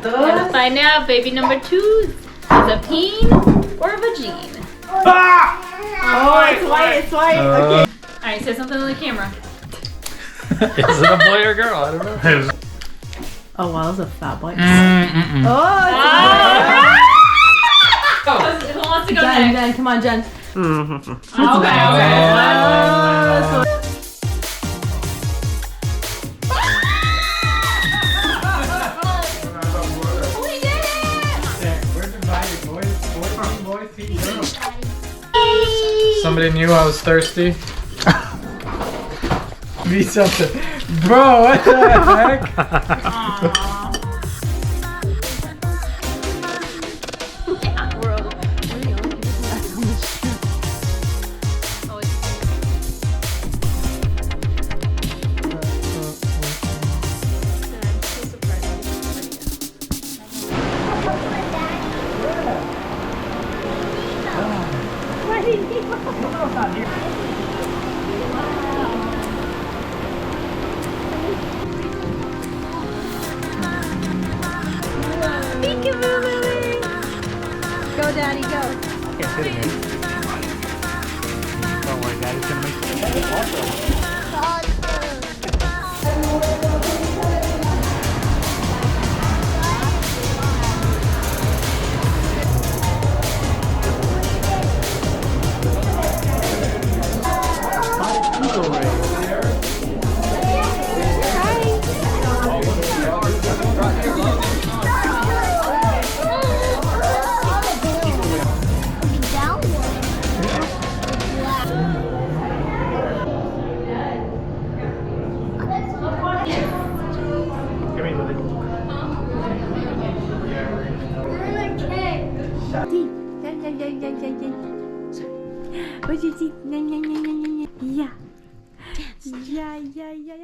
Let's find out baby number 2 is a peen or a vagine. Ah! Oh, it's white, it's white. Okay. Alright, say something on the camera. Is it a boy or girl? I don't know. Oh wow, that was a fat boy. Oh, who wants to go Jen, next? Jen, come on, Jen. Okay. Somebody knew I was thirsty. Be something. Bro, what the heck? Go, Daddy, go. Can't fit in here. Don't worry, Daddy's gonna make What did you see? Yeah. Yeah.